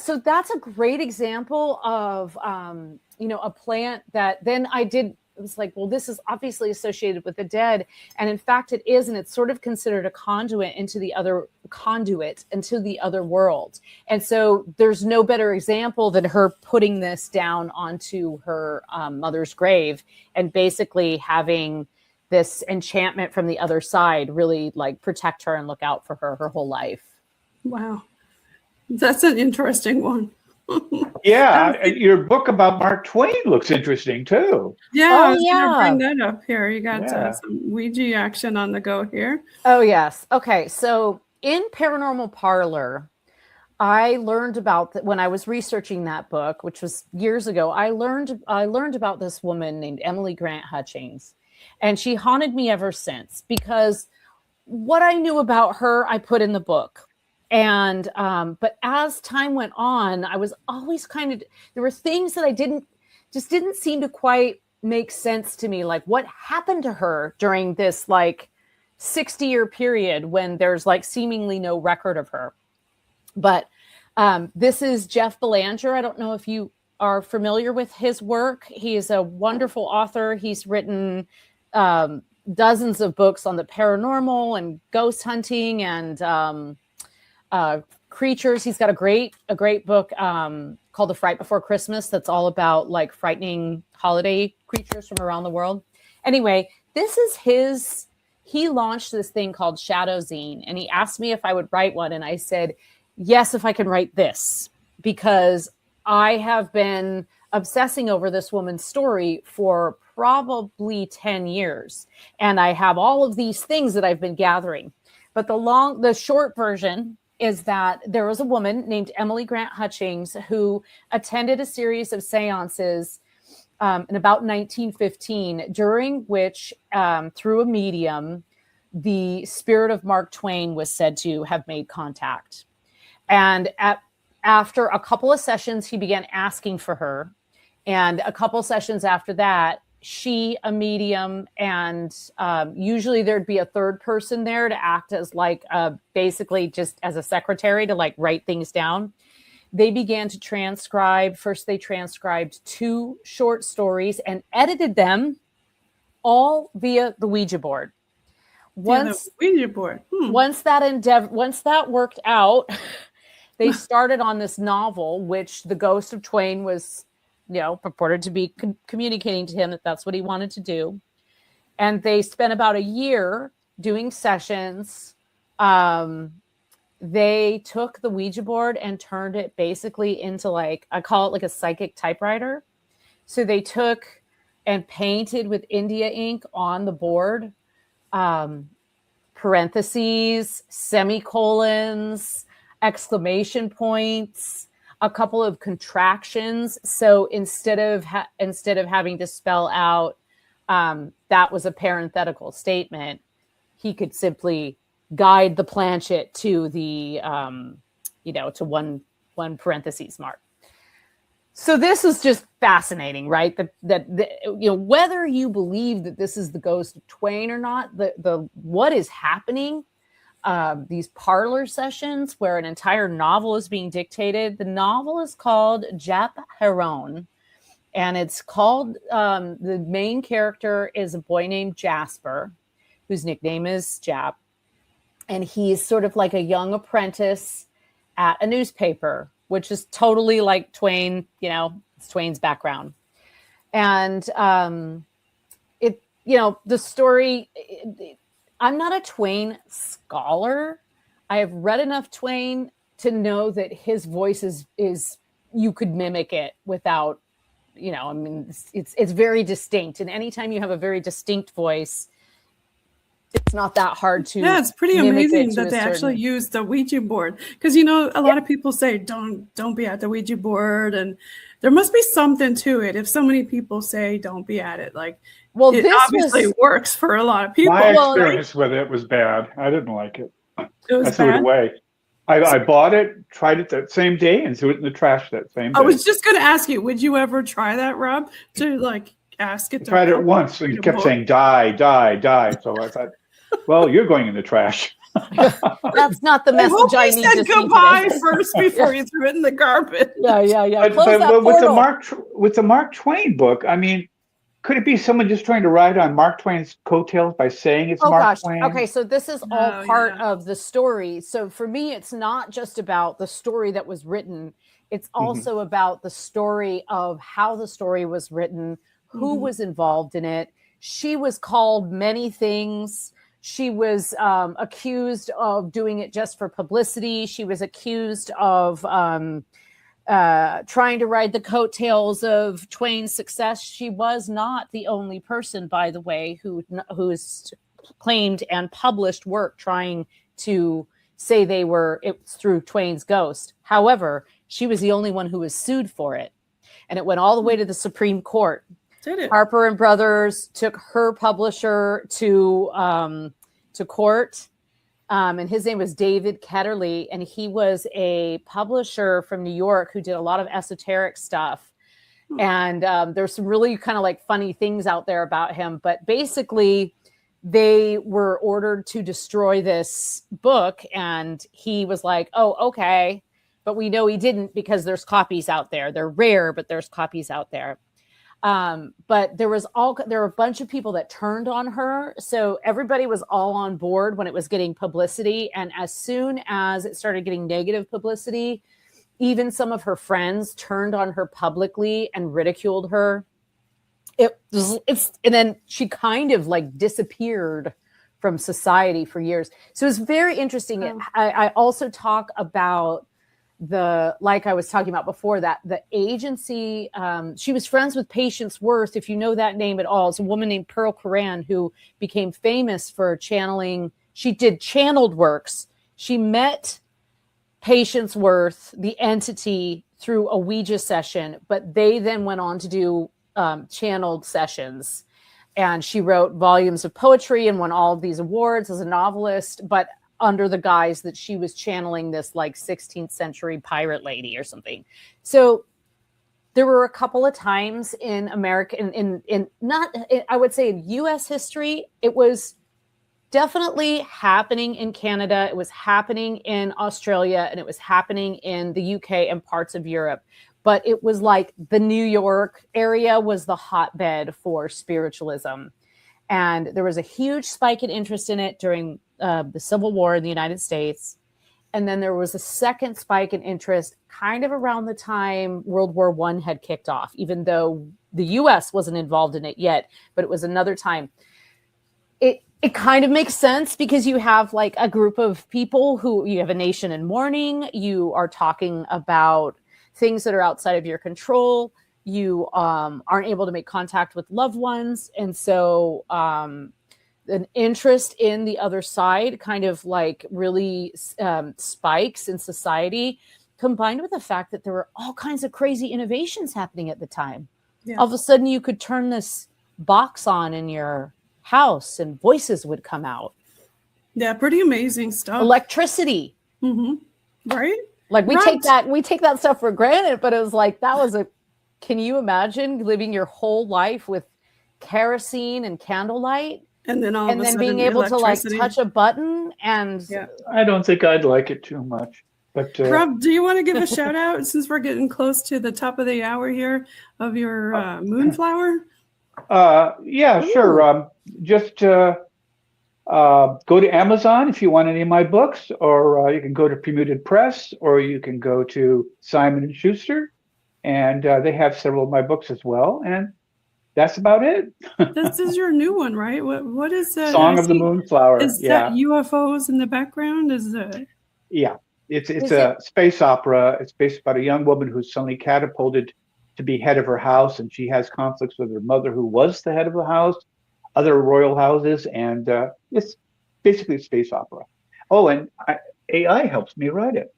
so that's a great example of, a plant that then it was like, well, this is obviously associated with the dead. And in fact, it is. And it's sort of considered a conduit into the other world. And so there's no better example than her putting this down onto her mother's grave and basically having this enchantment from the other side really like protect her and look out for her whole life. Wow. That's an interesting one. Yeah, your book about Mark Twain looks interesting too. Yeah, Oh, I was yeah. gonna bring that up here. You got some Ouija action on the go here. Oh, yes. Okay. So in Paranormal Parlor, I learned about when I was researching that book, which was years ago, I learned about this woman named Emily Grant Hutchings. And she haunted me ever since because what I knew about her, I put in the book. And, but as time went on, I was always there were things that I didn't seem to quite make sense to me. Like what happened to her during this like 60-year period when there's like seemingly no record of her. But this is Jeff Belanger. I don't know if you are familiar with his work. He is a wonderful author. He's written dozens of books on the paranormal and ghost hunting and creatures. He's got a great book called The Fright Before Christmas that's all about like frightening holiday creatures from around the world. Anyway, he launched this thing called Shadow Zine, and he asked me if I would write one, and I said yes if I can write this, because I have been obsessing over this woman's story for probably 10 years. And I have all of these things that I've been gathering. But the short version is that there was a woman named Emily Grant Hutchings who attended a series of seances in about 1915, during which, through a medium, the spirit of Mark Twain was said to have made contact. And after a couple of sessions, he began asking for her. And a couple sessions after that, she, a medium, and usually there'd be a third person there to act as like basically just as a secretary to like write things down. They began to transcribe. First, they transcribed 2 short stories and edited them all via the Ouija board. Once that worked out, they started on this novel, which the ghost of Twain was, purported to be communicating to him that that's what he wanted to do. And they spent about a year doing sessions. They took the Ouija board and turned it basically into like, I call it like a psychic typewriter. So they took and painted with India ink on the board, parentheses, semicolons, exclamation points, a couple of contractions. So instead of having to spell out that was a parenthetical statement, he could simply guide the planchet to the to one parentheses mark. So this is just fascinating, right? That whether you believe that this is the ghost of Twain or not, the what is happening, these parlor sessions where an entire novel is being dictated. The novel is called Jap Heron, and it's called, the main character is a boy named Jasper, whose nickname is Jap. And he's sort of like a young apprentice at a newspaper, which is totally like Twain, it's Twain's background. And the story, I'm not a Twain scholar. I have read enough Twain to know that his voice is you could mimic it without, it's very distinct. And anytime you have a very distinct voice, it's not that hard to. Yeah, it's pretty amazing that they actually use the Ouija board, because a lot of people say don't be at the Ouija board, and there must be something to it. If so many people say don't be at it, it obviously works for a lot of people. My experience with it was bad. I didn't like it. It was I threw it away. I bought it, tried it that same day, and threw it in the trash that same day. I was just going to ask you, would you ever try that, Rob? To ask it? I tried it once, and it kept saying die, die, die. So I thought, well, you're going in the trash. That's not the message I need to see. You said goodbye first before you threw it in the garbage. Yeah. But with the Mark Twain book, I mean, could it be someone just trying to ride on Mark Twain's coattails by saying it's Mark Twain? Okay, so this is all part of the story. So for me, it's not just about the story that was written. It's also about the story of how the story was written, who was involved in it. She was called many things. She was accused of doing it just for publicity. She was accused of trying to ride the coattails of Twain's success. She was not the only person, by the way, who's claimed and published work trying to say it's through Twain's ghost. However, she was the only one who was sued for it. And it went all the way to the Supreme Court. Did it? Harper and Brothers took her publisher to court. And his name was David Ketterly, and he was a publisher from New York who did a lot of esoteric stuff. And there's some really kind of funny things out there about him. But basically, they were ordered to destroy this book, and he was like, oh, okay. But we know he didn't, because there's copies out there. They're rare, but there's copies out there. But there were a bunch of people that turned on her. So everybody was all on board when it was getting publicity. And as soon as it started getting negative publicity, even some of her friends turned on her publicly and ridiculed her. And then she kind of disappeared from society for years. So it's very interesting. I also talk about like I was talking about before, that the agency, she was friends with Patience Worth, if you know that name at all. It's a woman named Pearl Coran who became famous for channeling. She did channeled works. She met Patience Worth, the entity, through a Ouija session, but they then went on to do channeled sessions. And she wrote volumes of poetry and won all of these awards as a novelist, but under the guise that she was channeling this 16th century pirate lady or something. So there were a couple of times in America, I would say in US history, it was definitely happening in Canada. It was happening in Australia, and it was happening in the UK and parts of Europe. But it was the New York area was the hotbed for spiritualism. And there was a huge spike in interest in it during the Civil War in the United States. And then there was a second spike in interest kind of around the time World War I had kicked off, even though the US wasn't involved in it yet, but it was another time. It kind of makes sense, because you have a group of people you have a nation in mourning. You are talking about things that are outside of your control. You aren't able to make contact with loved ones. And so an interest in the other side kind of really spikes in society, combined with the fact that there were all kinds of crazy innovations happening at the time. Yeah. All of a sudden you could turn this box on in your house and voices would come out. Yeah, pretty amazing stuff. Electricity. Mm-hmm. Right? We take that stuff for granted, but it was can you imagine living your whole life with kerosene and candlelight? And then being able to touch a button and I don't think I'd like it too much. But Rob, do you want to give a shout out, since we're getting close to the top of the hour here, of your moonflower? Yeah, sure. Just go to Amazon if you want any of my books, or you can go to Permuted Press, or you can go to Simon & Schuster, and they have several of my books as well. And that's about it. This is your new one, right? What is that? Song of the Moonflower. Is that UFOs in the background? Yeah, it's a space opera. It's based about a young woman who's suddenly catapulted to be head of her house, and she has conflicts with her mother, who was the head of the house, other royal houses, and it's basically a space opera. Oh, and AI helps me write it.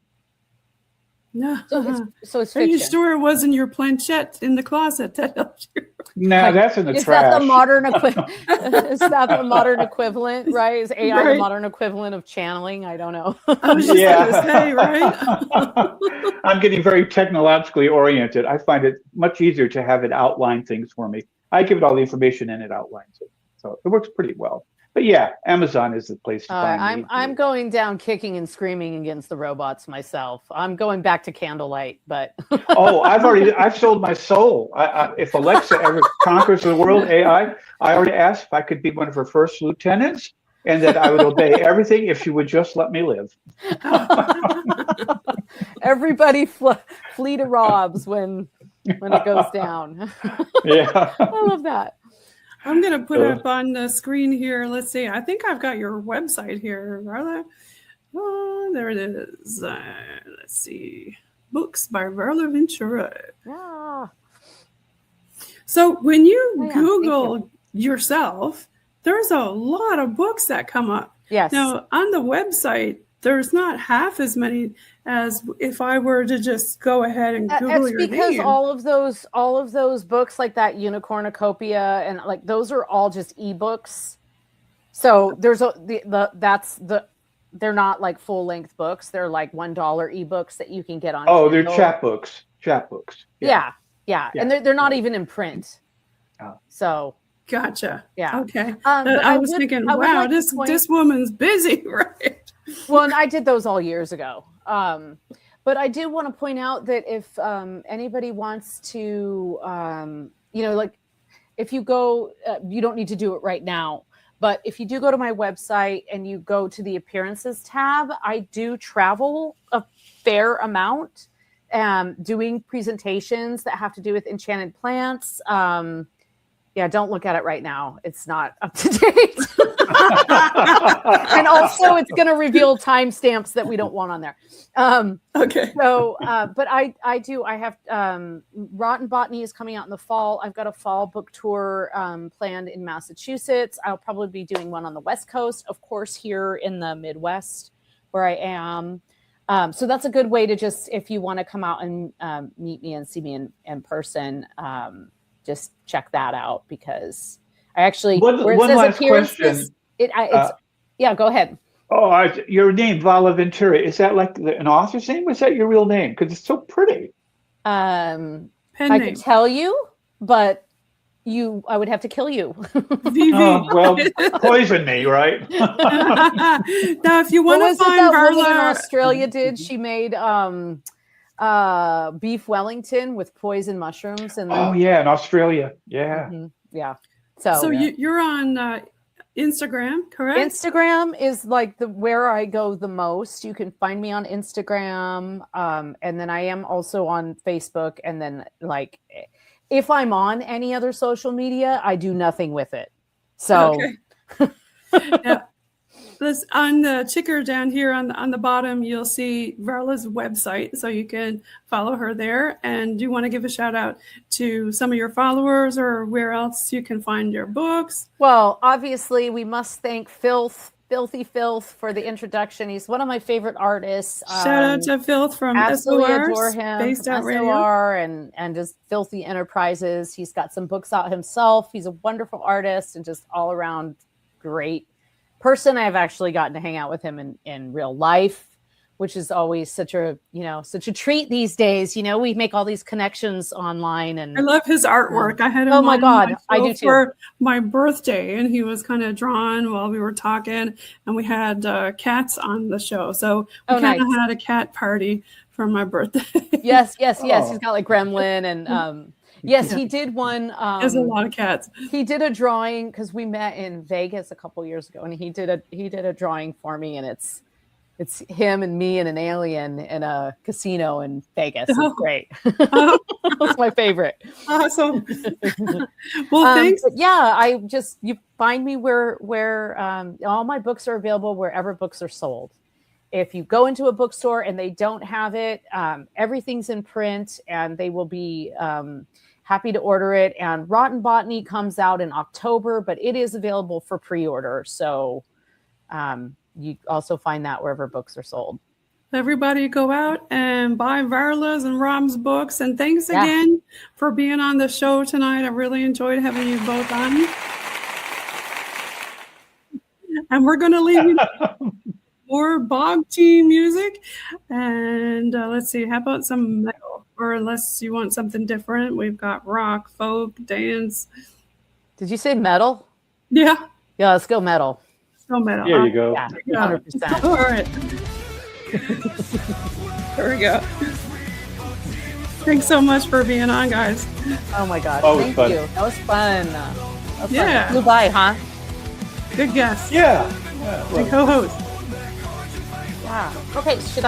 No. So it's Are you fiction. sure it wasn't your planchette in the closet that helped you? No, that's in the trash. That the modern equivalent? Is that the modern equivalent, right? Is AI the modern equivalent of channeling? I don't know. I was just going to say, right? I'm getting very technologically oriented. I find it much easier to have it outline things for me. I give it all the information and it outlines it. So it works pretty well. But yeah, Amazon is the place to find me. I'm going down kicking and screaming against the robots myself. I'm going back to candlelight, but Oh, I've sold my soul. If Alexa ever conquers the world AI, I already asked if I could be one of her first lieutenants, and that I would obey everything if she would just let me live. Everybody flee to Rob's when it goes down. Yeah, I love that. I'm going to put up on the screen here. Let's see. I think I've got your website here, Varla. Oh, there it is. Let's see. Books by Varla Ventura. Yeah. So when you Google yourself, there's a lot of books that come up. Yes. Now, on the website, there's not half as many as if I were to just go ahead and Google your name. It's because all of those books, like that Unicornucopia, and like those are all just ebooks. So there's they're not like full length books. They're like $1 ebooks that you can get on. Oh, Kindle. they're chat books. Yeah. And they're not even in print. Oh. So. Gotcha. Yeah. Okay. I was thinking, wow, this woman's busy, right? Well, and I did those all years ago. But I do want to point out that if anybody wants to, like if you go, you don't need to do it right now. But if you do go to my website and you go to the appearances tab, I do travel a fair amount, doing presentations that have to do with enchanted plants. Yeah, don't look at it right now. It's not up to date. And also it's going to reveal timestamps that we don't want on there. Okay. So, but I have Rotten Botany is coming out in the fall. I've got a fall book tour planned in Massachusetts. I'll probably be doing one on the West Coast, of course, here in the Midwest where I am. So that's a good way to just, if you want to come out and meet me and see me in person, just check that out, because I actually one last question. Yeah, go ahead. Oh, your name, Varla Ventura, is that like an author's name? Was that your real name? Because it's so pretty. Pen I name. could tell you, but I would have to kill you. Well, poison me, right? Now, if you want to find that Varla woman in Australia did, she made beef Wellington with poison mushrooms. And in Australia. Yeah. Mm-hmm. Yeah. So you're on Instagram, correct? Instagram is like where I go the most. You can find me on Instagram. And then I am also on Facebook. And then like, if I'm on any other social media, I do nothing with it. So okay. Yeah. On the ticker down here on the bottom, you'll see Varla's website, so you can follow her there. And do you want to give a shout out to some of your followers, or where else you can find your books? Well, obviously, we must thank Filthy Filth for the introduction. He's one of my favorite artists. Shout out to Filth from absolutely SOR, adore him, based from out SOR and just Filthy Enterprises. He's got some books out himself. He's a wonderful artist and just all around great person. I've actually gotten to hang out with him in real life, which is always such a treat these days. We make all these connections online, and I love his artwork. I had him. Oh my God, I do too. For my birthday, and he was kind of drawn while we were talking, and we had cats on the show, so we kind of had a cat party for my birthday. Yes. He's got like Gremlin and. Yes, he did one. There's a lot of cats. He did a drawing because we met in Vegas a couple years ago, and he did a drawing for me, and it's It's him and me and an alien in a casino in Vegas. It's great. That's my favorite. Awesome. Well, thanks. Yeah, you find me where all my books are available wherever books are sold. If you go into a bookstore and they don't have it, everything's in print, and they will be happy to order it. And Rotten Botany comes out in October, but it is available for pre-order. So you also find that wherever books are sold. Everybody go out and buy Varla's and Rob's books. And thanks again for being on the show tonight. I really enjoyed having you both on. And we're going to leave you more bog tea music. And let's see, how about some metal? Or unless you want something different, we've got rock, folk, dance. Did you say metal? Yeah. Yeah, let's go metal. Still metal. There you go. Yeah, 100%. All right. There we go. Thanks so much for being on, guys. Oh my God. Always Thank fun. you. That was fun. Yeah. Flew by, huh? Good guess. Yeah. The co-host. Yeah. Okay, should I